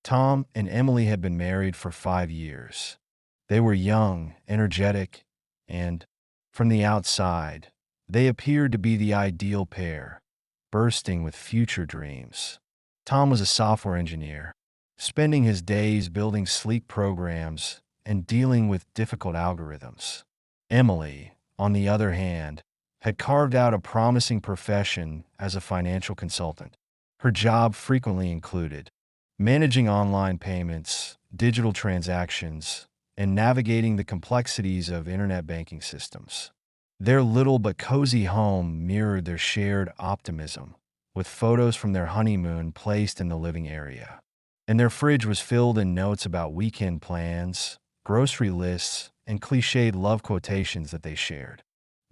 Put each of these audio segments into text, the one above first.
Tom and Emily had been married for 5 years. They were young, energetic, and, from the outside, they appeared to be the ideal pair, bursting with future dreams. Tom was a software engineer, spending his days building sleek programs and dealing with difficult algorithms. Emily, on the other hand, had carved out a promising profession as a financial consultant. Her job frequently included managing online payments, digital transactions, and navigating the complexities of internet banking systems. Their little but cozy home mirrored their shared optimism, with photos from their honeymoon placed in the living area. And their fridge was filled in notes about weekend plans, grocery lists, and cliched love quotations that they shared.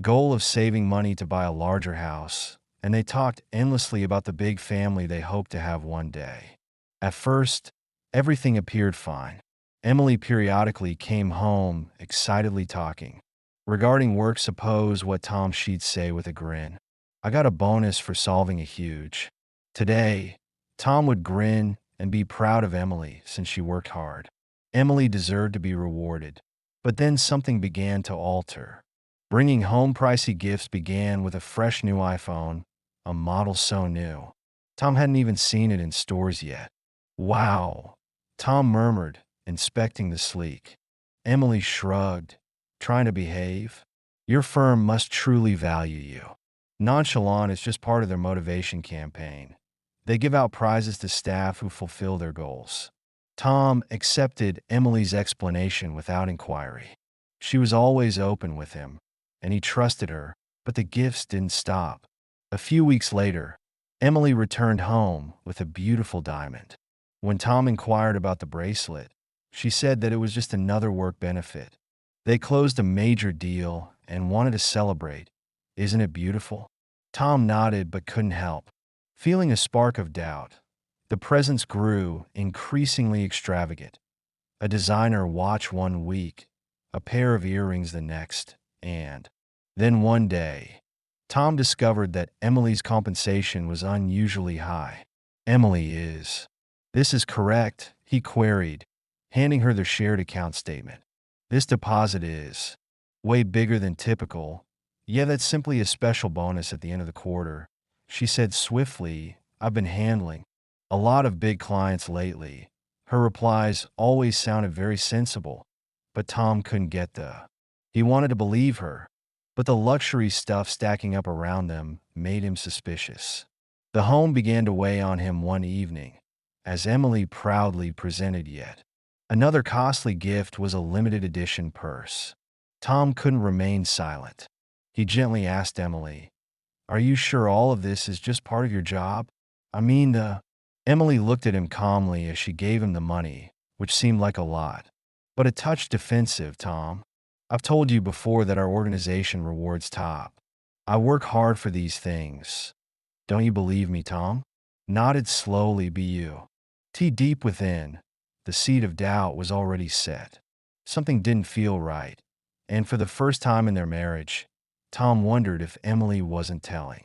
Goal of saving money to buy a larger house, and they talked endlessly about the big family they hoped to have one day. At first, everything appeared fine. Emily periodically came home, excitedly talking. Regarding work, suppose what Tom she'd say with a grin. I got a bonus for solving a huge. Today, Tom would grin and be proud of Emily since she worked hard. Emily deserved to be rewarded. But then something began to alter. Bringing home pricey gifts began with a fresh new iPhone, a model so new. Tom hadn't even seen it in stores yet. Wow, Tom murmured, inspecting the sleek. Emily shrugged, trying to behave. Your firm must truly value you. Nonchalant is just part of their motivation campaign. They give out prizes to staff who fulfill their goals. Tom accepted Emily's explanation without inquiry. She was always open with him, and he trusted her, but the gifts didn't stop. A few weeks later, Emily returned home with a beautiful diamond. When Tom inquired about the bracelet, she said that it was just another work benefit. They closed a major deal and wanted to celebrate. Isn't it beautiful? Tom nodded but couldn't help, feeling a spark of doubt. The presents grew, increasingly extravagant. A designer watch one week, a pair of earrings the next, and then one day, Tom discovered that Emily's compensation was unusually high. Emily is. This is correct, he queried, handing her the shared account statement. This deposit is way bigger than typical. Yeah, that's simply a special bonus at the end of the quarter, she said swiftly. I've been handling a lot of big clients lately. Her replies always sounded very sensible, but Tom couldn't get He wanted to believe her, but the luxury stuff stacking up around them made him suspicious. The home began to weigh on him one evening, as Emily proudly presented yet another costly gift was a limited edition purse. Tom couldn't remain silent. He gently asked Emily, are you sure all of this is just part of your job? I mean, Emily looked at him calmly as she gave him the money, which seemed like a lot, but a touch defensive. Tom, I've told you before that our organization rewards top. I work hard for these things. Don't you believe me? Tom nodded slowly. Deep within, the seed of doubt was already set. Something didn't feel right, and for the first time in their marriage, Tom wondered if Emily wasn't telling.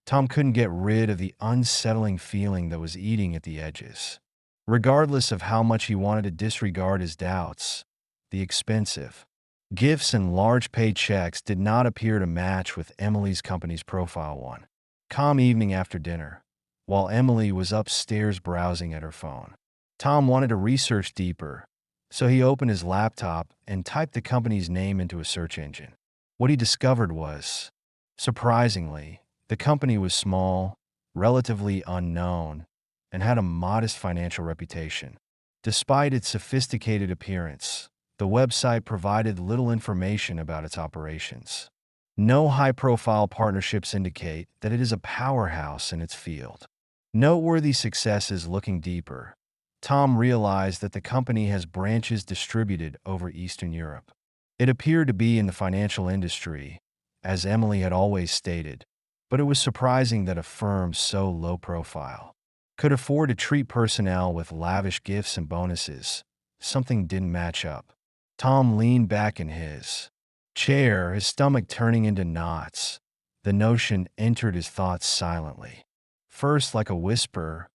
Tom couldn't get rid of the unsettling feeling that was eating at the edges. Regardless of how much he wanted to disregard his doubts, the expensive gifts and large paychecks did not appear to match with Emily's company's profile. One calm evening after dinner, while Emily was upstairs browsing at her phone, Tom wanted to research deeper, so he opened his laptop and typed the company's name into a search engine. What he discovered was, surprisingly, the company was small, relatively unknown, and had a modest financial reputation. Despite its sophisticated appearance, the website provided little information about its operations. No high-profile partnerships indicate that it is a powerhouse in its field. Noteworthy successes. Looking deeper, Tom realized that the company has branches distributed over Eastern Europe. It appeared to be in the financial industry, as Emily had always stated, but it was surprising that a firm so low profile could afford to treat personnel with lavish gifts and bonuses. Something didn't match up. Tom leaned back in his chair, his stomach turning into knots. The notion entered his thoughts silently. First, like a whisper,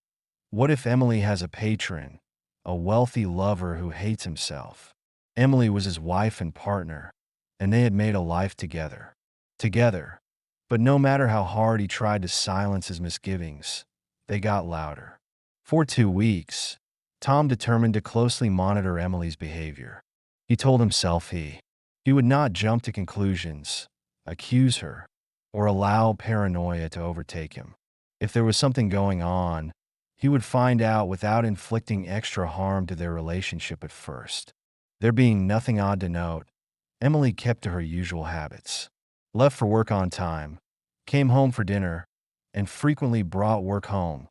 what if Emily has a patron, a wealthy lover who hates himself. Emily was his wife and partner, and they had made a life together. Together. But no matter how hard he tried to silence his misgivings, they got louder. For 2 weeks, Tom determined to closely monitor Emily's behavior. He told himself he would not jump to conclusions, accuse her, or allow paranoia to overtake him. If there was something going on, he would find out without inflicting extra harm to their relationship at first. There being nothing odd to note, Emily kept to her usual habits. Left for work on time, came home for dinner, and frequently brought work home,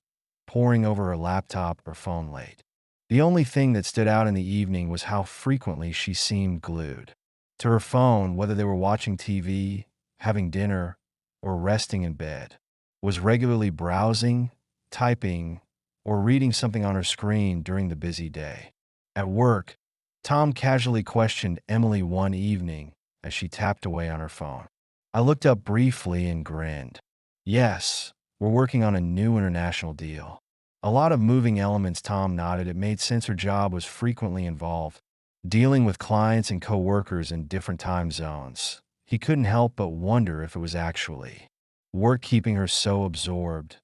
poring over her laptop or phone late. The only thing that stood out in the evening was how frequently she seemed glued to her phone, whether they were watching TV, having dinner, or resting in bed. Was regularly browsing, typing, or reading something on her screen during the busy day. At work, Tom casually questioned Emily one evening as she tapped away on her phone. I looked up briefly and grinned. Yes, we're working on a new international deal. A lot of moving elements. Tom nodded. It made sense her job was frequently involved, dealing with clients and coworkers in different time zones. He couldn't help but wonder if it was actually work keeping her so absorbed,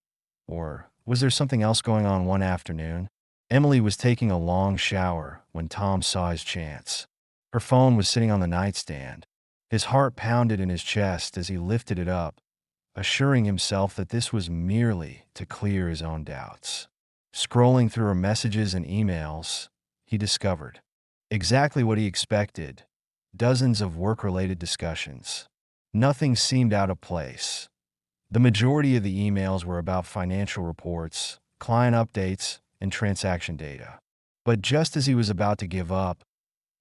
or was there something else going on one afternoon? Emily was taking a long shower when Tom saw his chance. Her phone was sitting on the nightstand. His heart pounded in his chest as he lifted it up, assuring himself that this was merely to clear his own doubts. Scrolling through her messages and emails, he discovered exactly what he expected: dozens of work-related discussions. Nothing seemed out of place. The majority of the emails were about financial reports, client updates, and transaction data. But just as he was about to give up,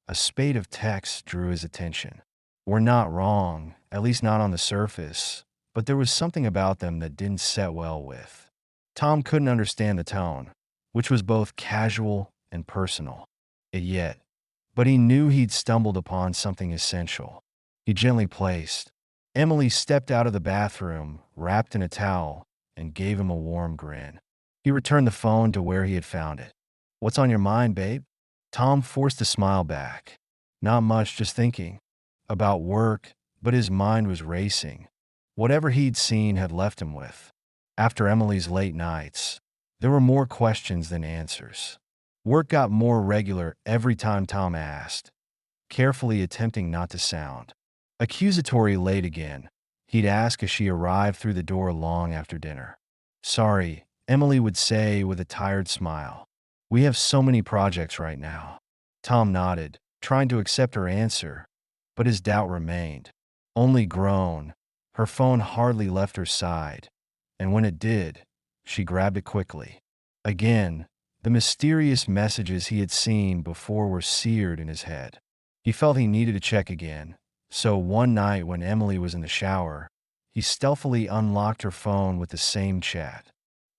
a spate of texts drew his attention. We're not wrong, at least not on the surface, but there was something about them that didn't set well with. Tom couldn't understand the tone, which was both casual and personal. But he knew he'd stumbled upon something essential. He gently placed. Emily stepped out of the bathroom, wrapped in a towel, and gave him a warm grin. He returned the phone to where he had found it. What's on your mind, babe? Tom forced a smile back. Not much, just thinking about work, but his mind was racing. Whatever he'd seen had left him with. After Emily's late nights, there were more questions than answers. Work got more regular every time Tom asked, carefully attempting not to sound accusatory. Late again, he'd ask as she arrived through the door long after dinner. Sorry, Emily would say with a tired smile. We have so many projects right now. Tom nodded, trying to accept her answer, but his doubt remained. Only grown. Her phone hardly left her side, and when it did, she grabbed it quickly. Again, the mysterious messages he had seen before were seared in his head. He felt he needed to check again, so one night when Emily was in the shower, he stealthily unlocked her phone with the same chat.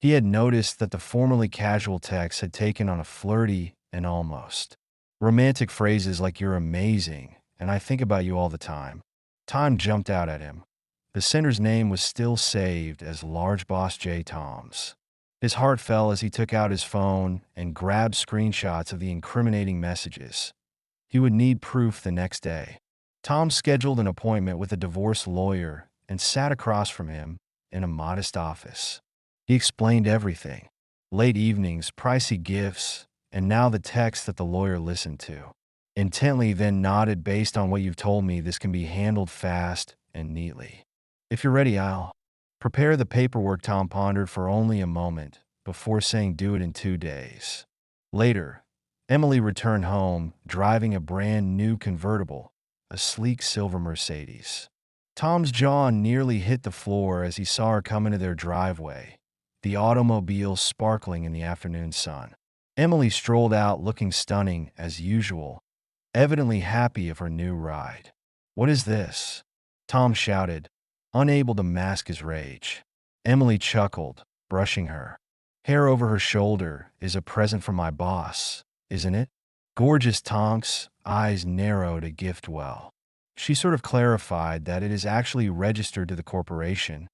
He had noticed that the formerly casual text had taken on a flirty and almost romantic phrases like "you're amazing" and "I think about you all the time." Time jumped out at him. The sender's name was still saved as Large Boss J. Toms. His heart fell as he took out his phone and grabbed screenshots of the incriminating messages. He would need proof the next day. Tom scheduled an appointment with a divorce lawyer and sat across from him in a modest office. He explained everything: late evenings, pricey gifts, and now the text that the lawyer listened to. Intently, then nodded. Based on what you've told me, this can be handled fast and neatly. If you're ready, I'll prepare the paperwork. Tom pondered for only a moment before saying, do it in 2 days. Later, Emily returned home, driving a brand new convertible, a sleek silver Mercedes. Tom's jaw nearly hit the floor as he saw her come into their driveway, the automobile sparkling in the afternoon sun. Emily strolled out looking stunning as usual, evidently happy of her new ride. What is this? Tom shouted, unable to mask his rage. Emily chuckled, brushing her hair over her shoulder. Is a present from my boss, isn't it? Gorgeous. Tom's eyes narrowed. A gift. Well, she sort of clarified that it is actually registered to the corporation,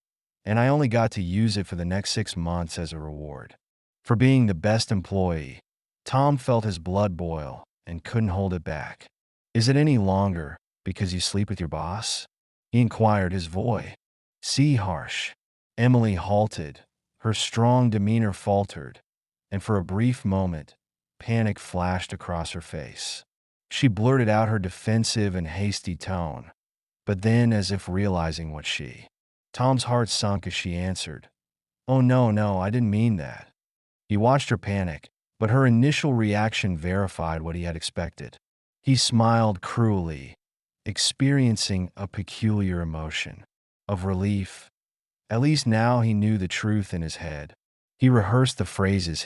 and I only got to use it for the next 6 months as a reward for being the best employee. Tom felt his blood boil and couldn't hold it back. Is it any longer because you sleep with your boss? He inquired, his voice harsh. Emily halted. Her strong demeanor faltered, and for a brief moment, panic flashed across her face. She blurted out her defensive and hasty tone, but then, as if realizing what Tom's heart sunk as she answered, "Oh, no, no, I didn't mean that." He watched her panic, but her initial reaction verified what he had expected. He smiled cruelly, experiencing a peculiar emotion of relief. At least now he knew the truth in his head. He rehearsed the phrases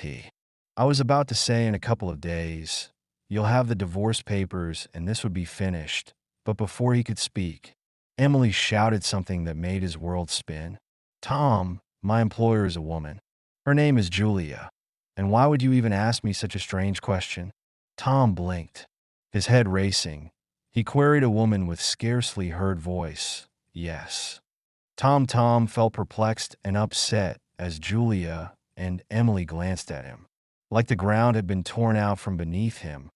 I was about to say in a couple of days. You'll have the divorce papers and this would be finished. But before he could speak, Emily shouted something that made his world spin. "Tom, my employer is a woman. Her name is Julia. And why would you even ask me such a strange question?" Tom blinked, his head racing. He queried a woman with scarcely heard voice. "Yes." Tom felt perplexed and upset as Julia and Emily glanced at him. Like the ground had been torn out from beneath him.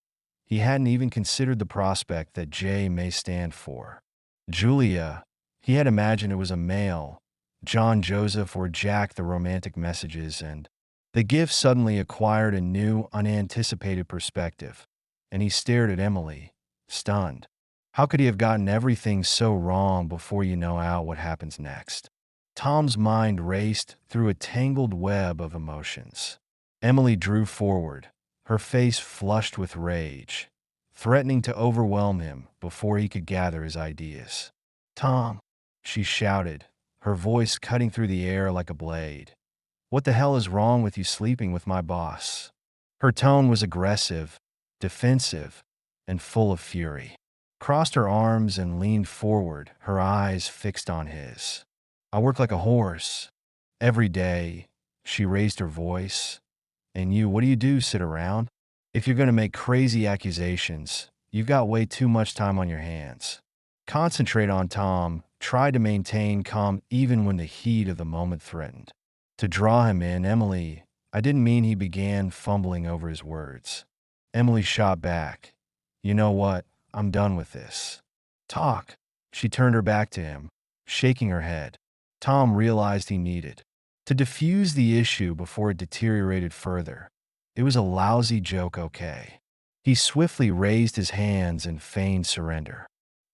He hadn't even considered the prospect that J may stand for. Julia, he had imagined it was a male, John Joseph or Jack, the romantic messages, and the gift suddenly acquired a new, unanticipated perspective, and he stared at Emily, stunned. How could he have gotten everything so wrong before you know out what happens next? Tom's mind raced through a tangled web of emotions. Emily drew forward, her face flushed with rage, threatening to overwhelm him before he could gather his ideas. "Tom," she shouted, her voice cutting through the air like a blade. "What the hell is wrong with you sleeping with my boss?" Her tone was aggressive, defensive, and full of fury. Crossed her arms and leaned forward, her eyes fixed on his. "I work like a horse. Every day." She raised her voice. "And you, what do you do, sit around? If you're going to make crazy accusations, you've got way too much time on your hands." Concentrate on Tom, tried to maintain calm even when the heat of the moment threatened to draw him in. "Emily, I didn't mean," he began, fumbling over his words. Emily shot back. "You know what? I'm done with this. Talk." She turned her back to him, shaking her head. Tom realized he needed to diffuse the issue before it deteriorated further. It was a lousy joke, okay? He swiftly raised his hands and feigned surrender.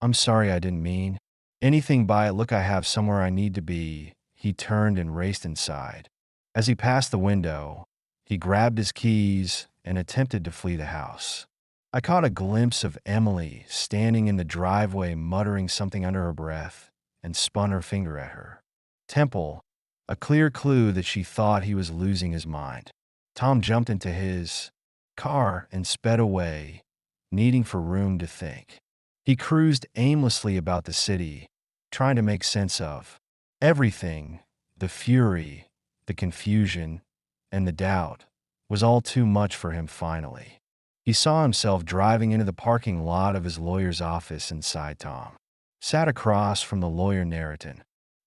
"I'm sorry, I didn't mean anything by it. Look, I have somewhere I need to be." He turned and raced inside. As he passed the window, he grabbed his keys and attempted to flee the house. I caught a glimpse of Emily standing in the driveway muttering something under her breath and spun her finger at her temple, a clear clue that she thought he was losing his mind. Tom jumped into his car and sped away, needing for room to think. He cruised aimlessly about the city, trying to make sense of everything. The fury, the confusion, and the doubt was all too much for him finally. He saw himself driving into the parking lot of his lawyer's office. Inside, Tom sat across from the lawyer narrator.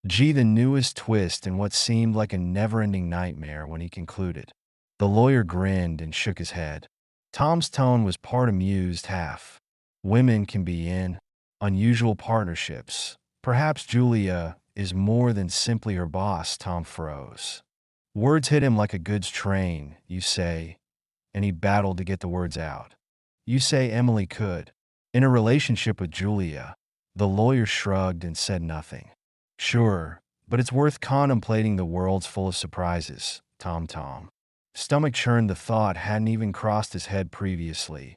The newest twist in what seemed like a never-ending nightmare. When he concluded, the lawyer grinned and shook his head. Tom's tone was part amused, half. "Women can be in unusual partnerships. Perhaps Julia is more than simply her boss." Tom froze. Words hit him like a goods train. "You say," and he battled to get the words out. "You say Emily could in a relationship with Julia." The lawyer shrugged and said nothing. "Sure, but it's worth contemplating. The world's full of surprises." Tom. Stomach churned. The thought hadn't even crossed his head previously,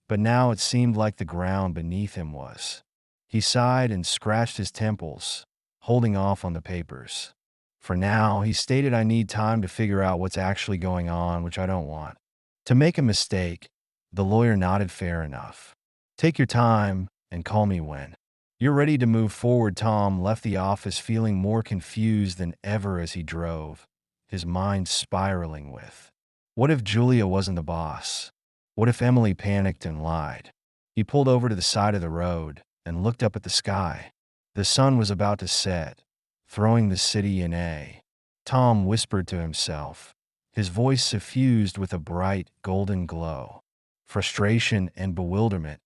but now it seemed like the ground beneath him was. He sighed and scratched his temples, holding off on the papers. "For now," he stated, "I need time to figure out what's actually going on, which I don't want to make a mistake." The lawyer nodded. "Fair enough. Take your time and call me when you're ready to move forward." Tom left the office feeling more confused than ever as he drove, his mind spiraling with, what if Julia wasn't the boss? What if Emily panicked and lied? He pulled over to the side of the road and looked up at the sky. The sun was about to set, throwing the city in a. Tom whispered to himself, his voice suffused with a bright, golden glow. Frustration and bewilderment.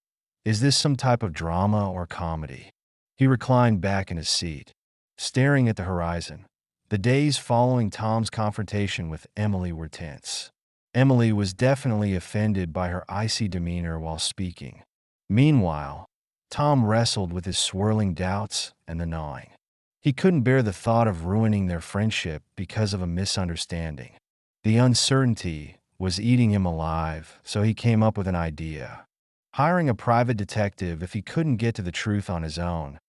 Is this some type of drama or comedy? He reclined back in his seat, staring at the horizon. The days following Tom's confrontation with Emily were tense. Emily was definitely offended by her icy demeanor while speaking. Meanwhile, Tom wrestled with his swirling doubts and the gnawing. He couldn't bear the thought of ruining their friendship because of a misunderstanding. The uncertainty was eating him alive, so he came up with an idea. Hiring a private detective if he couldn't get to the truth on his own.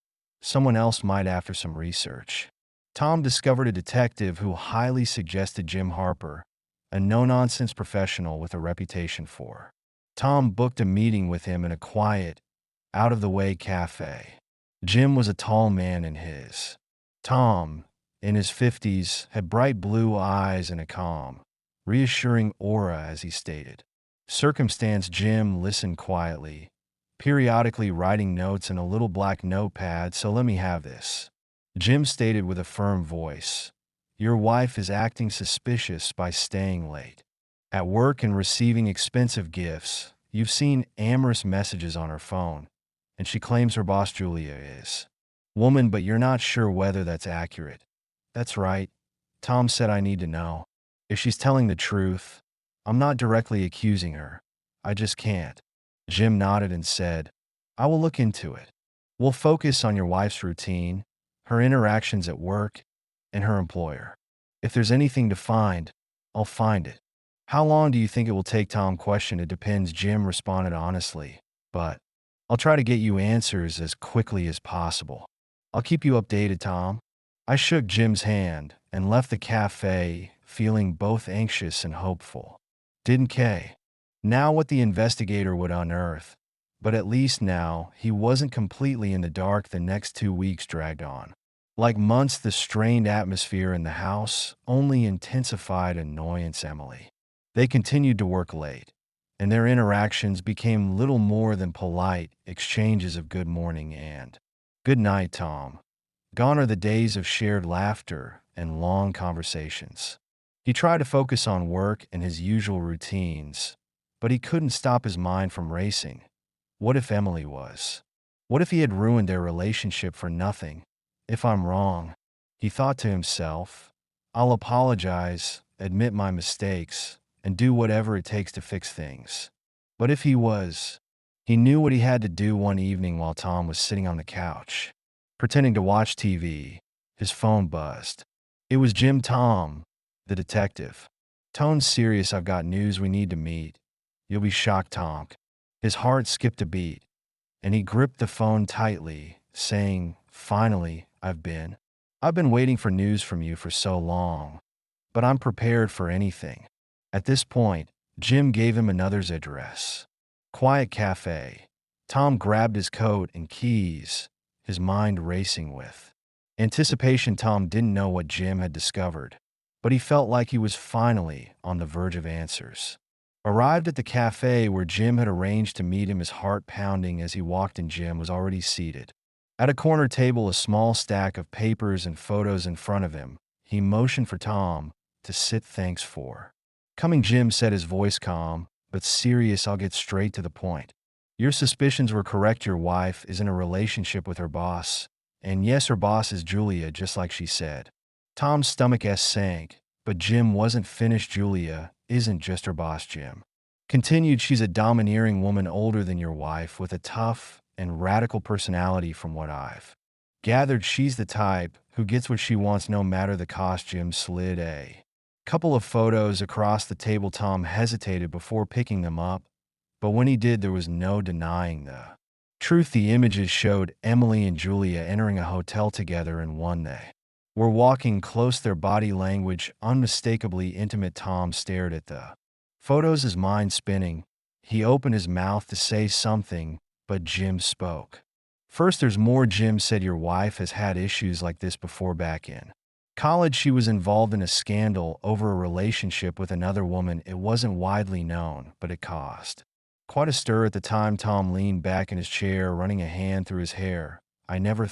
Someone else might after some research. Tom discovered a detective who highly suggested Jim Harper, a no-nonsense professional with a reputation for. Tom booked a meeting with him in a quiet, out-of-the-way cafe. Jim was a tall man in his. Tom, in his 50s, had bright blue eyes and a calm, reassuring aura as he stated. Circumstance Jim listened quietly, periodically writing notes in a little black notepad, so let me have this. Jim stated with a firm voice, your wife is acting suspicious by staying late. At work and receiving expensive gifts, you've seen amorous messages on her phone, and she claims her boss Julia is. Woman, but you're not sure whether that's accurate. That's right. Tom said I need to know. If she's telling the truth, I'm not directly accusing her. I just can't. Jim nodded and said, I will look into it. We'll focus on your wife's routine, her interactions at work, and her employer. If there's anything to find, I'll find it. How long do you think it will take? Tom questioned. It depends, Jim responded honestly, but I'll try to get you answers as quickly as possible. I'll keep you updated, Tom. I shook Jim's hand and left the cafe, feeling both anxious and hopeful. Didn't K. Now what the investigator would unearth, but at least now he wasn't completely in the dark. The next 2 weeks dragged on. Like months, the strained atmosphere in the house only intensified annoyance Emily. They continued to work late, and their interactions became little more than polite exchanges of good morning and good night, Tom. Gone are the days of shared laughter and long conversations. He tried to focus on work and his usual routines, but he couldn't stop his mind from racing. What if Emily was? What if he had ruined their relationship for nothing? If I'm wrong, he thought to himself, I'll apologize, admit my mistakes, and do whatever it takes to fix things. But if he was, he knew what he had to do. One evening while Tom was sitting on the couch, pretending to watch TV, his phone buzzed. It was Jim. Tom, the detective. Tone serious. I've got news, we need to meet. You'll be shocked, Tom. His heart skipped a beat, and he gripped the phone tightly, saying, finally, I've been waiting for news from you for so long, but I'm prepared for anything. At this point, Jim gave him another's address. Quiet cafe. Tom grabbed his coat and keys, his mind racing with anticipation. Tom didn't know what Jim had discovered, but he felt like he was finally on the verge of answers. Arrived at the cafe where Jim had arranged to meet him, his heart pounding as he walked in. Jim was already seated. At a corner table, a small stack of papers and photos in front of him. He motioned for Tom to sit. Thanks for coming, Jim said, his voice calm but serious. I'll get straight to the point. Your suspicions were correct. Your wife is in a relationship with her boss. And yes, her boss is Julia, just like she said. Tom's stomach sank, but Jim wasn't finished. Julia isn't just her boss, Jim continued. She's a domineering woman older than your wife with a tough and radical personality. From what I've gathered, she's the type who gets what she wants no matter the cost. Jim slid a couple of photos across the table. Tom hesitated before picking them up, but when he did, there was no denying the truth. The images showed Emily and Julia entering a hotel together, and one they were walking close, their body language unmistakably intimate. Tom stared at the photos, his mind spinning. He opened his mouth to say something, but Jim spoke. First, there's more. Jim said, your wife has had issues like this before. Back in college, she was involved in a scandal over a relationship with another woman. It wasn't widely known, but it caused quite a stir at the time. Tom leaned back in his chair, running a hand through his hair. I never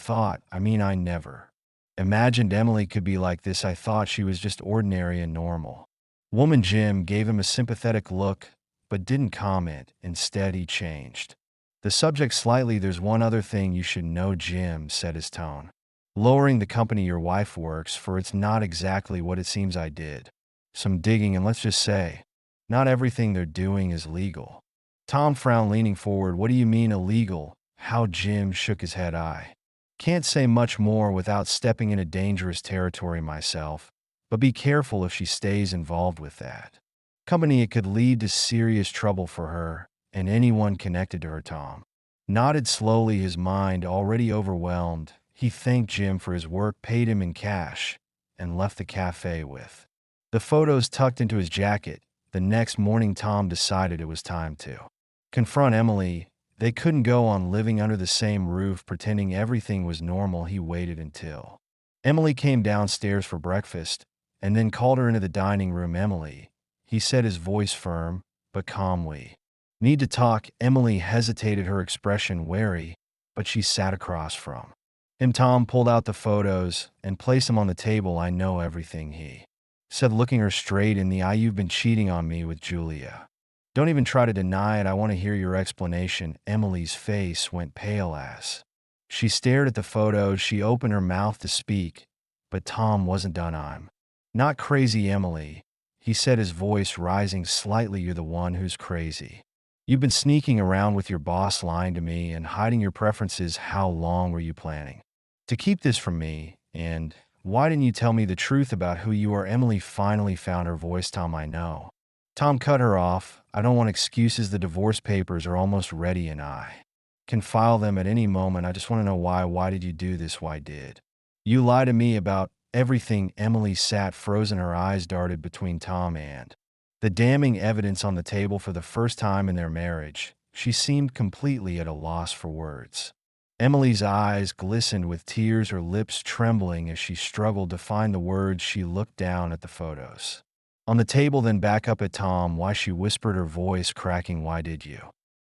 imagined Emily could be like this. I thought she was just ordinary and normal. Woman Jim gave him a sympathetic look, but didn't comment. Instead, he changed the subject slightly. There's one other thing you should know, Jim, said his tone, lowering the company your wife works for. It's not exactly what it seems. I did some digging, and let's just say, not everything they're doing is legal. Tom frowned, leaning forward. What do you mean illegal? How? Jim shook his head. I can't say much more without stepping into dangerous territory myself, but be careful if she stays involved with that company. It could lead to serious trouble for her and anyone connected to her. Tom nodded slowly, his mind already overwhelmed. He thanked Jim for his work, paid him in cash, and left the cafe with the photos tucked into his jacket. The next morning, Tom decided it was time to confront Emily. They couldn't go on living under the same roof pretending everything was normal. He waited until Emily came downstairs for breakfast and then called her into the dining room. Emily, he said, his voice firm but calm. We need to talk. Emily hesitated, her expression wary, but she sat across from him. Tom pulled out the photos and placed them on the table. I know everything, he said, looking her straight in the eye. You've been cheating on me with Julia. Don't even try to deny it. I want to hear your explanation. Emily's face went pale as she stared at the photos. She opened her mouth to speak, but Tom wasn't done. I'm not crazy, Emily, he said, his voice rising slightly. You're the one who's crazy. You've been sneaking around with your boss, lying to me and hiding your preferences. How long were you planning to keep this from me? And why didn't you tell me the truth about who you are? Emily finally found her voice. Tom, I know. Tom cut her off. I don't want excuses. The divorce papers are almost ready and I can file them at any moment. I just want to know why. Why did you do this? Why did you lie to me about everything? Emily sat frozen. Her eyes darted between Tom and the damning evidence on the table. For the first time in their marriage, she seemed completely at a loss for words. Emily's eyes glistened with tears, her lips trembling as she struggled to find the words. She looked down at the photos on the table, then back up at Tom. Why? She whispered, her voice cracking. Why did you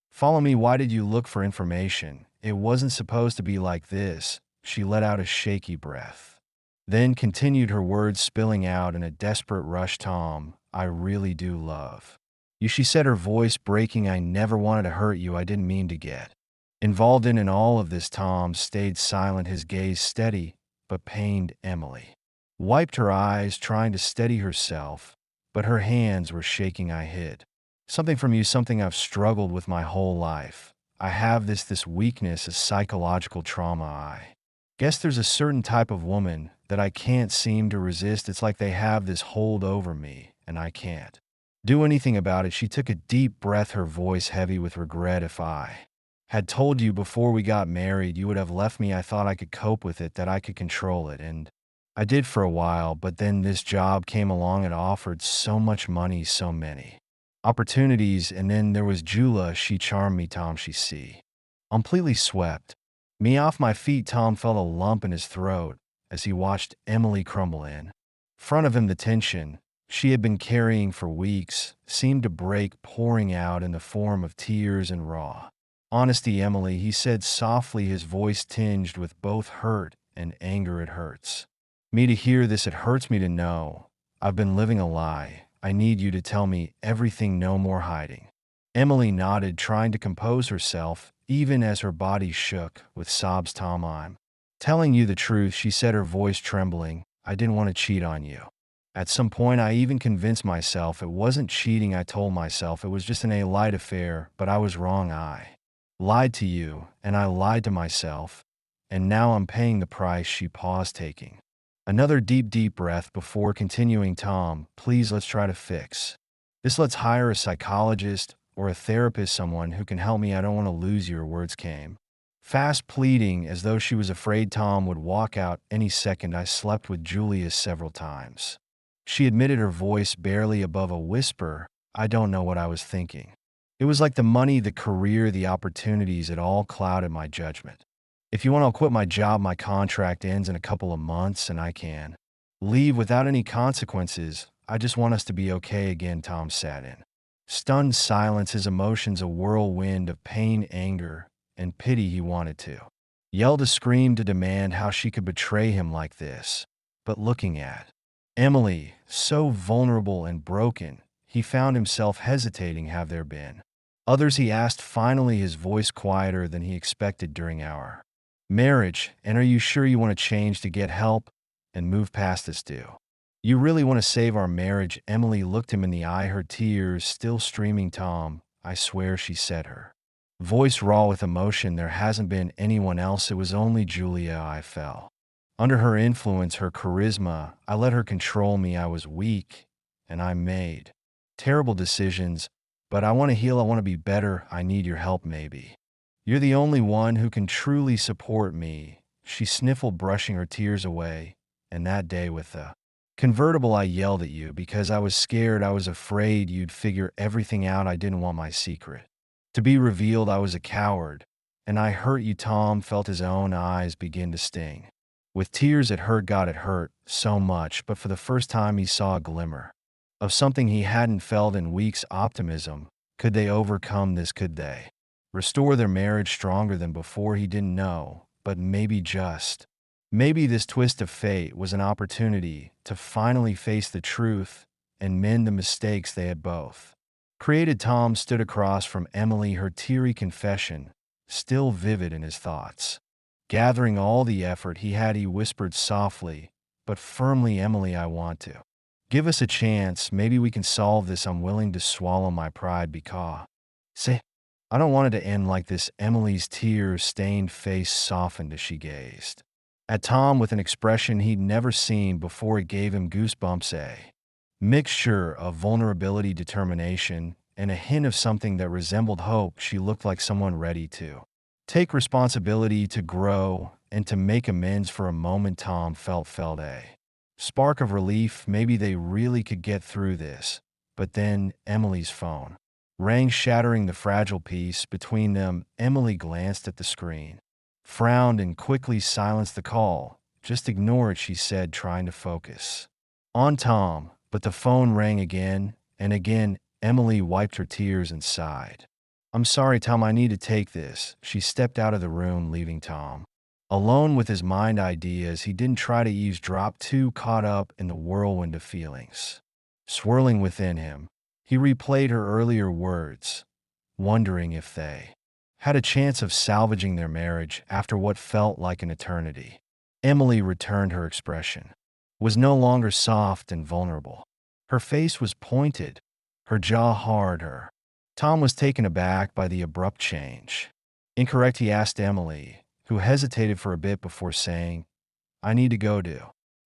follow me? Why did you look for information? It wasn't supposed to be like this. She let out a shaky breath, then continued, her words spilling out in a desperate rush. Tom, I really do love you, she said, her voice breaking. I never wanted to hurt you. I didn't mean to get involved in all of this. Tom stayed silent, his gaze steady but pained. Emily wiped her eyes, trying to steady herself, but her hands were shaking. I hid something from you, something I've struggled with my whole life. I have this weakness, a psychological trauma. I guess there's a certain type of woman that I can't seem to resist. It's like they have this hold over me, and I can't do anything about it. She took a deep breath, her voice heavy with regret. If I had told you before we got married, you would have left me. I thought I could cope with it, that I could control it, and I did for a while, but then this job came along. It offered so much money, so many opportunities, and then there was Julia. She charmed me, Tom. She completely swept me off my feet. Tom felt a lump in his throat as he watched Emily crumble in front of him. The tension she had been carrying for weeks seemed to break, pouring out in the form of tears and raw honesty. Emily, he said softly, his voice tinged with both hurt and anger. It hurts me to hear this. It hurts me to know I've been living a lie. I need you to tell me everything, no more hiding. Emily nodded, trying to compose herself, even as her body shook with sobs. Tom, I'm telling you the truth, she said, her voice trembling. I didn't want to cheat on you. At some point, I even convinced myself it wasn't cheating. I told myself it was just a light affair, but I was wrong. I lied to you, and I lied to myself, and now I'm paying the price. She paused, taking another deep breath before continuing. Tom, please, let's try to fix this. Let's hire a psychologist or a therapist, someone who can help me. I don't want to lose you. Her words came fast, pleading, as though she was afraid Tom would walk out any second. I slept with Julia several times, she admitted, her voice barely above a whisper. I don't know what I was thinking. It was like the money, the career, the opportunities, it all clouded my judgment. If you want, I'll quit my job. My contract ends in a couple of months and I can leave without any consequences. I just want us to be okay again. Tom sat in stunned silence, his emotions a whirlwind of pain, anger, and pity. He wanted to yell, to scream, to demand how she could betray him like this. But looking at Emily, so vulnerable and broken, he found himself hesitating. Have there been others, he asked, finally, his voice quieter than he expected during our marriage. And are you sure you want to change to get help and move past this, do you really want to save our marriage? Emily looked him in the eye, her tears still streaming. Tom, I swear, she said, her voice raw with emotion, there hasn't been anyone else. It was only Julia. I fell under her influence, her charisma. I let her control me. I was weak, and I made terrible decisions. But I want to heal. I want to be better. I need your help, maybe. You're the only one who can truly support me. She sniffled, brushing her tears away. And that day with the convertible, I yelled at you because I was scared. I was afraid you'd figure everything out. I didn't want my secret to be revealed. I was a coward. And I hurt you. Tom felt his own eyes begin to sting. With tears, it hurt. God, it hurt so much. But for the first time, he saw a glimmer of something he hadn't felt in weeks. Optimism. Could they overcome this? Could they restore their marriage stronger than before? He didn't know, but maybe, just maybe, this twist of fate was an opportunity to finally face the truth and mend the mistakes they had both created. Tom stood across from Emily, her teary confession still vivid in his thoughts. Gathering all the effort he had, he whispered softly but firmly, Emily, I want to give us a chance. Maybe we can solve this. I'm willing to swallow my pride because say, I don't want it to end like this. Emily's tear-stained face softened as she gazed at Tom with an expression he'd never seen before. It gave him goosebumps, a mixture of vulnerability, determination, and a hint of something that resembled hope. She looked like someone ready to take responsibility, to grow, and to make amends. For a moment, Tom felt a spark of relief. Maybe they really could get through this. But then Emily's phone rang, shattering the fragile peace between them. Emily glanced at the screen, frowned, and quickly silenced the call. Just ignore it, she said, trying to focus on Tom. But the phone rang again and again. Emily wiped her tears and sighed. I'm sorry, Tom, I need to take this. She stepped out of the room, leaving Tom alone with his mind ideas. He didn't try to eavesdrop, too caught up in the whirlwind of feelings swirling within him. He replayed her earlier words, wondering if they had a chance of salvaging their marriage after what felt like an eternity. Emily returned. Her expression was no longer soft and vulnerable. Her face was pointed, her jaw hard. Tom was taken aback by the abrupt change. Incorrect, he asked Emily, who hesitated for a bit before saying, I need to go do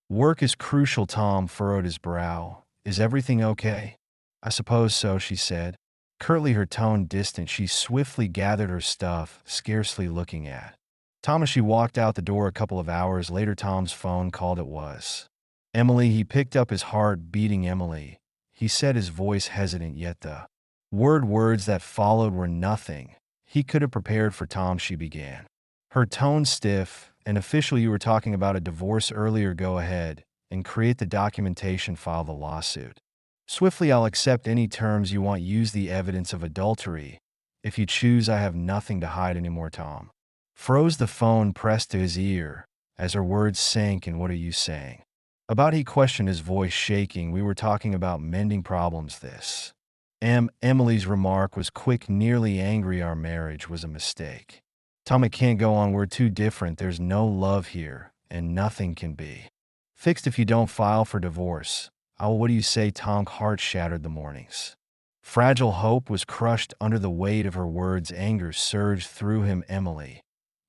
work is crucial. Tom furrowed his brow. Is everything okay? I suppose so, she said, curtly, her tone distant. She swiftly gathered her stuff, scarcely looking at Tom as she walked out the door. A couple of hours later, Tom's phone called. It was Emily. He picked up, his heart beating. Emily, he said, his voice hesitant, yet the words that followed were nothing he could have prepared for. Tom, she began, her tone stiff and official. You were talking about a divorce earlier. Go ahead and create the documentation, file the lawsuit swiftly. I'll accept any terms you want. Use the evidence of adultery if you choose. I have nothing to hide anymore. Tom froze, the phone pressed to his ear as her words sank. And what are you saying about? He questioned, his voice shaking. We were talking about mending problems. This Emily's remark was quick, nearly angry. Our marriage was a mistake. Tom, it can't go on. We're too different. There's no love here, and nothing can be fixed if you don't file for divorce. Oh, what do you say? Tom's heart shattered. The morning's fragile hope was crushed under the weight of her words. Anger surged through him. Emily,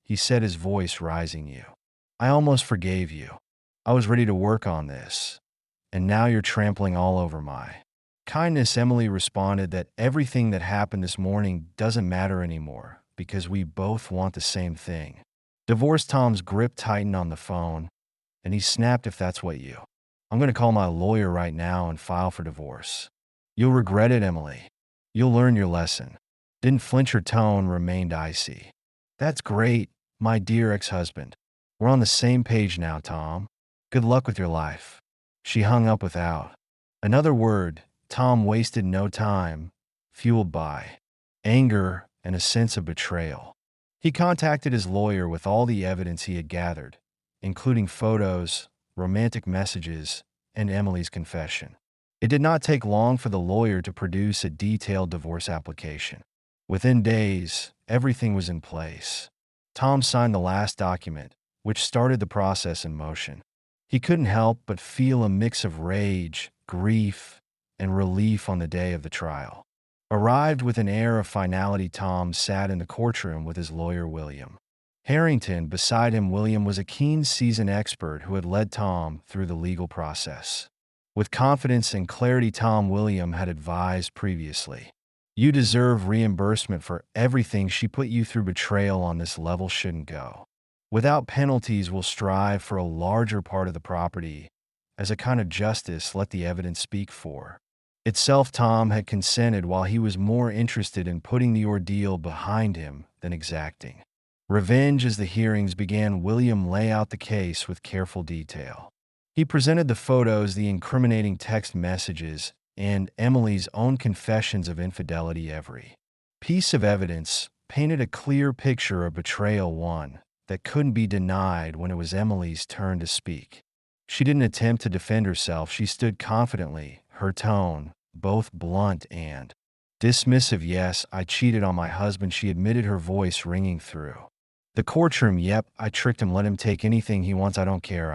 he said, his voice rising, I almost forgave you. I was ready to work on this. And now you're trampling all over my kindness. Emily responded that everything that happened this morning doesn't matter anymore because we both want the same thing. Divorce. Tom's grip tightened on the phone, and he snapped, if that's what you I'm going to call my lawyer right now and file for divorce. You'll regret it, Emily. You'll learn your lesson. Didn't flinch. Her tone remained icy. That's great, my dear ex-husband. We're on the same page now, Tom. Good luck with your life. She hung up without another word. Tom wasted no time, fueled by anger and a sense of betrayal. He contacted his lawyer with all the evidence he had gathered, including photos, romantic messages, and Emily's confession. It did not take long for the lawyer to produce a detailed divorce application. Within days, everything was in place. Tom signed the last document, which started the process in motion. He couldn't help but feel a mix of rage, grief, and relief on the day of the trial. Arrived with an air of finality, Tom sat in the courtroom with his lawyer, William Harrington. Beside him, William was a keen, seasoned expert who had led Tom through the legal process. With confidence and clarity, William had advised previously. You deserve reimbursement for everything she put you through. Betrayal on this level shouldn't go without penalties. We'll strive for a larger part of the property. As a kind of justice, let the evidence speak for itself. Tom had consented while he was more interested in putting the ordeal behind him than exacting revenge. As the hearings began, William laid out the case with careful detail. He presented the photos, the incriminating text messages, and Emily's own confessions of infidelity. Every piece of evidence painted a clear picture of betrayal, one that couldn't be denied. When it was Emily's turn to speak, she didn't attempt to defend herself. She stood confidently, her tone both blunt and dismissive. Yes, I cheated on my husband, she admitted, her voice ringing through the courtroom. Yep, I tricked him. Let him take anything he wants. I don't care.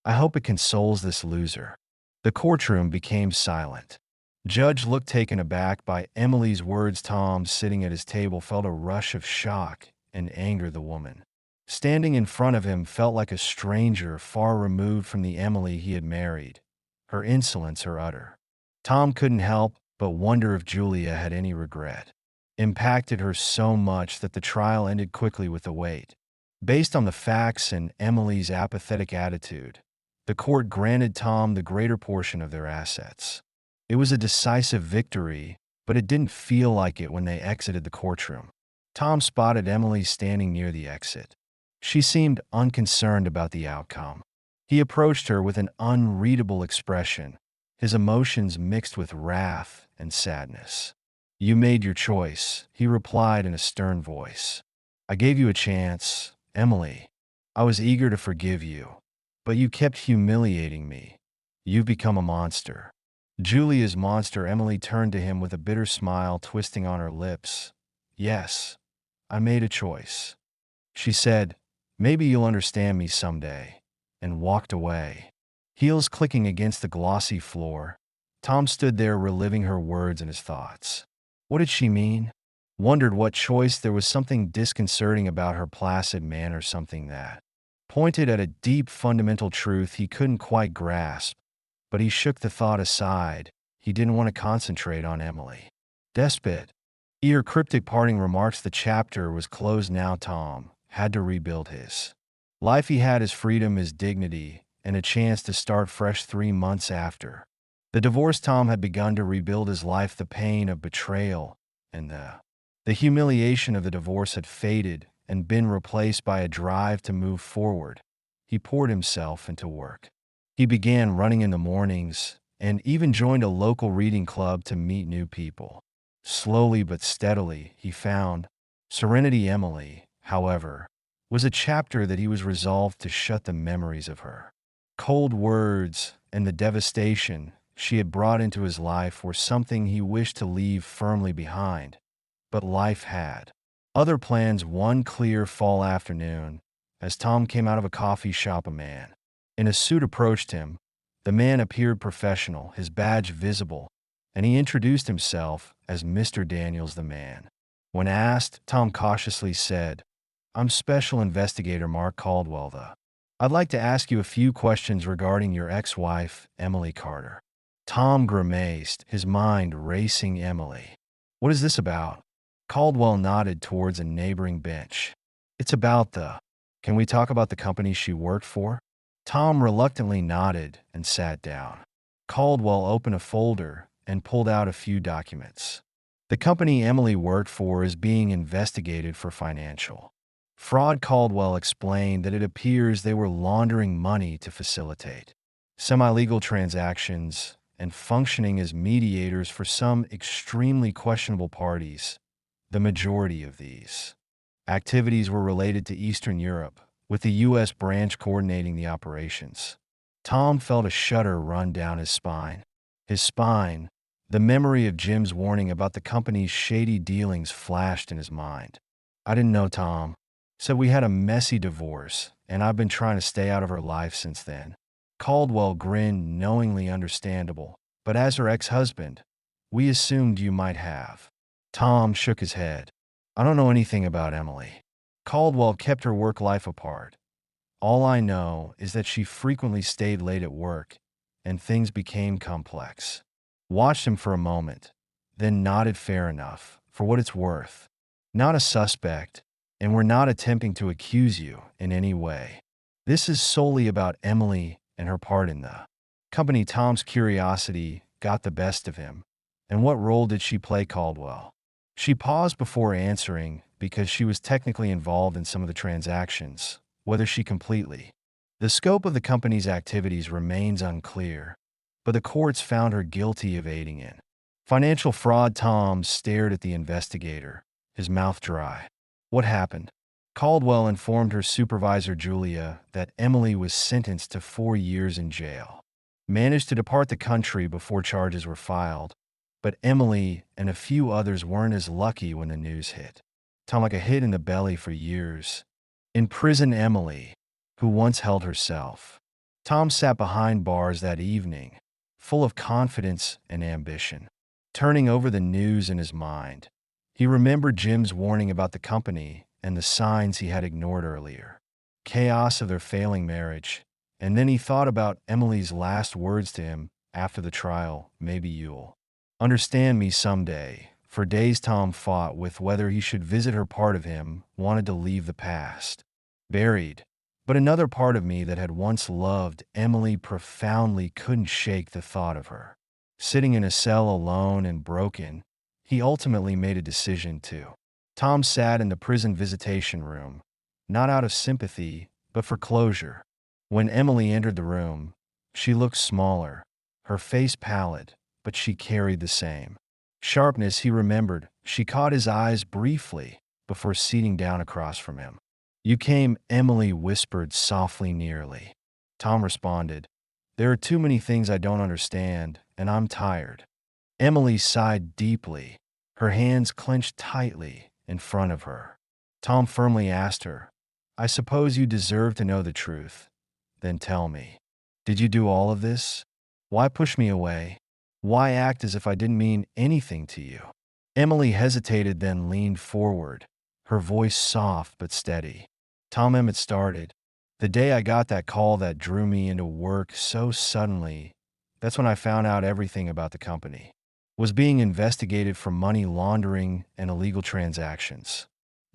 I hope it consoles this loser. The courtroom became silent. Judge looked taken aback by Emily's words. Tom, sitting at his table, felt a rush of shock and anger. The woman standing in front of him felt like a stranger, far removed from the Emily he had married. Her insolence, her utter. Tom couldn't help but wonder if Julia had any regret. Impacted her so much that the trial ended quickly with the weight. Based on the facts and Emily's apathetic attitude, the court granted Tom the greater portion of their assets. It was a decisive victory, but it didn't feel like it when they exited the courtroom. Tom spotted Emily standing near the exit. She seemed unconcerned about the outcome. He approached her with an unreadable expression, his emotions mixed with wrath and sadness. You made your choice, he replied in a stern voice. I gave you a chance, Emily. I was eager to forgive you, but you kept humiliating me. You've become a monster. Julia's monster. Emily turned to him with a bitter smile twisting on her lips. Yes, I made a choice. She said, maybe you'll understand me someday, and walked away. Heels clicking against the glossy floor, Tom stood there reliving her words and his thoughts. What did she mean? Wondered what choice. There was something disconcerting about her placid manner, something that pointed at a deep fundamental truth he couldn't quite grasp, but he shook the thought aside. He didn't want to concentrate on Emily. Despot. Ear cryptic parting remarks. The chapter was closed now. Tom had to rebuild his life. He had his freedom, his dignity, and a chance to start fresh 3 months after the divorce. Tom had begun to rebuild his life. The pain of betrayal and the humiliation of the divorce had faded and been replaced by a drive to move forward. He poured himself into work. He began running in the mornings and even joined a local reading club to meet new people. Slowly but steadily, he found serenity. Emily, however, was a chapter that he was resolved to shut. The memories of her cold words and the devastation she had brought into his life were something he wished to leave firmly behind. But life had other plans. One clear fall afternoon, as Tom came out of a coffee shop, a man in a suit approached him. The man appeared professional, his badge visible, and he introduced himself as Mr. Daniels. The man, when asked, Tom cautiously said, I'm Special Investigator Mark Caldwell. I'd like to ask you a few questions regarding your ex-wife, Emily Carter. Tom grimaced, his mind racing. Emily. What is this about? Caldwell nodded towards a neighboring bench. It's about Can we talk about the company she worked for? Tom reluctantly nodded and sat down. Caldwell opened a folder and pulled out a few documents. The company Emily worked for is being investigated for financial fraud. Caldwell explained that it appears they were laundering money to facilitate semi-legal transactions and functioning as mediators for some extremely questionable parties. The majority of these activities were related to Eastern Europe, with the U.S. branch coordinating the operations. Tom felt a shudder run down his spine. The memory of Jim's warning about the company's shady dealings flashed in his mind. I didn't know Tom. Said we had a messy divorce, and I've been trying to stay out of her life since then. Caldwell grinned, knowingly understandable. But as her ex-husband, we assumed you might have. Tom shook his head. I don't know anything about Emily. Caldwell kept her work life apart. All I know is that she frequently stayed late at work, and things became complex. Watched him for a moment, then nodded fair enough, for what it's worth. Not a suspect, and we're not attempting to accuse you in any way. This is solely about Emily and her part in the company. Tom's curiosity got the best of him. And what role did she play, Caldwell? She paused before answering because she was technically involved in some of the transactions, whether she completely. The scope of the company's activities remains unclear, but the courts found her guilty of aiding in financial fraud. Tom stared at the investigator, his mouth dry. What happened? Caldwell informed her supervisor, Julia, that Emily was sentenced to 4 years in jail. Managed to depart the country before charges were filed, but Emily and a few others weren't as lucky when the news hit. Tom, like a hit in the belly for years. In prison, Emily, who once held herself. Tom sat behind bars that evening, full of confidence and ambition. Turning over the news in his mind, he remembered Jim's warning about the company and the signs he had ignored earlier. Chaos of their failing marriage. And then he thought about Emily's last words to him after the trial. Maybe you'll understand me someday. For days Tom fought with whether he should visit her. Part of him wanted to leave the past buried, but another part of me that had once loved Emily profoundly couldn't shake the thought of her. Sitting in a cell alone and broken, he ultimately made a decision to. Tom sat in the prison visitation room, not out of sympathy, but for closure. When Emily entered the room, she looked smaller, her face pallid, but she carried the same sharpness. He remembered she caught his eyes briefly before sitting down across from him. You came, Emily whispered softly, nearly. Tom responded, there are too many things I don't understand, and I'm tired. Emily sighed deeply, her hands clenched tightly in front of her. Tom firmly asked her, I suppose you deserve to know the truth. Then tell me, did you do all of this? Why push me away? Why act as if I didn't mean anything to you? Emily hesitated, then leaned forward, her voice soft but steady. Tom, Emmett started. The day I got that call that drew me into work so suddenly, that's when I found out everything about the company. Was being investigated for money laundering and illegal transactions.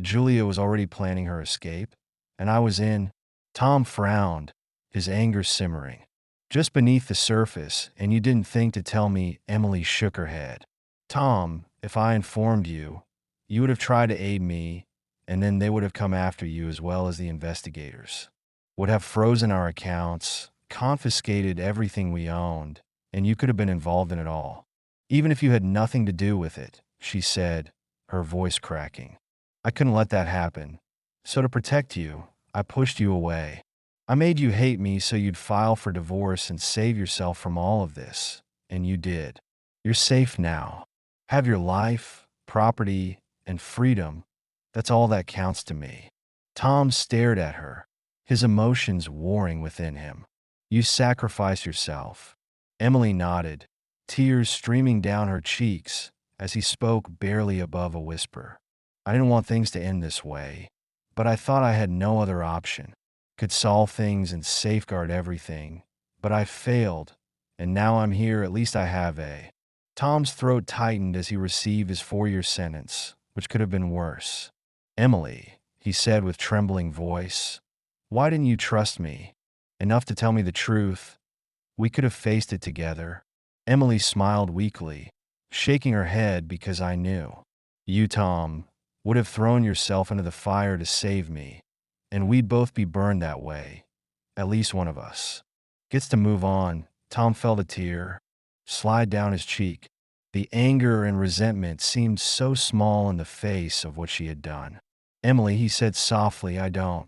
Julia was already planning her escape, and I was in. Tom frowned, his anger simmering just beneath the surface. And you didn't think to tell me? Emily shook her head. Tom, if I informed you, you would have tried to aid me, and then they would have come after you as well as the investigators. Would have frozen our accounts, confiscated everything we owned, and you could have been involved in it all. Even if you had nothing to do with it, she said, her voice cracking. I couldn't let that happen. So to protect you, I pushed you away. I made you hate me so you'd file for divorce and save yourself from all of this. And you did. You're safe now. Have your life, property, and freedom. That's all that counts to me. Tom stared at her, his emotions warring within him. You sacrifice yourself. Emily nodded, tears streaming down her cheeks as he spoke barely above a whisper. I didn't want things to end this way, but I thought I had no other option. Could solve things and safeguard everything, but I failed, and now I'm here. At least I have a. Tom's throat tightened as he received his 4-year sentence, which could have been worse. Emily, he said with trembling voice, why didn't you trust me enough to tell me the truth? We could have faced it together. Emily smiled weakly, shaking her head because I knew. You, Tom, would have thrown yourself into the fire to save me, and we'd both be burned that way. At least one of us gets to move on. Tom felt a tear slide down his cheek. The anger and resentment seemed so small in the face of what she had done. Emily, he said softly, I don't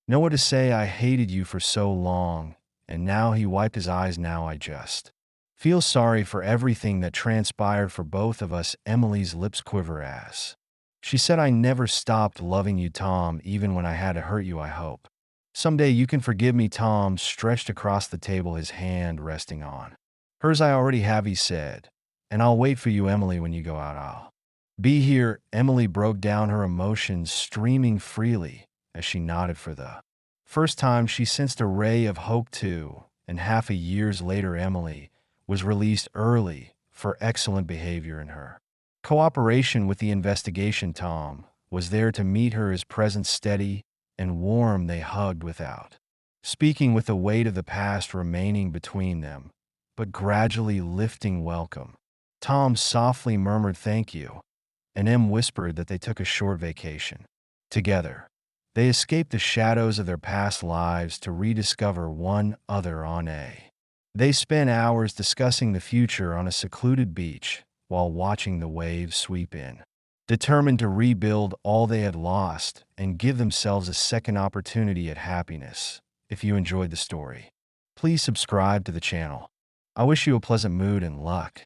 know what to say. I hated you for so long, and now he wiped his eyes. Now I just feel sorry for everything that transpired for both of us. Emily's lips quiver as she said, I never stopped loving you, Tom, even when I had to hurt you. I hope someday you can forgive me. Tom stretched across the table, his hand resting on hers. I already have, he said, and I'll wait for you, Emily, when you go out. I'll be here. Emily broke down, her emotions streaming freely as she nodded. For the first time, she sensed a ray of hope too, and half a years later, Emily was released early for excellent behavior in her cooperation with the investigation. Tom was there to meet her, his presence steady and warm. They hugged without speaking, with the weight of the past remaining between them, but gradually lifting. Welcome. Tom softly murmured, thank you, and Em whispered that they took a short vacation together. They escaped the shadows of their past lives to rediscover one other on a. They spent hours discussing the future on a secluded beach while watching the waves sweep in, determined to rebuild all they had lost and give themselves a second opportunity at happiness. If you enjoyed the story, please subscribe to the channel. I wish you a pleasant mood and luck.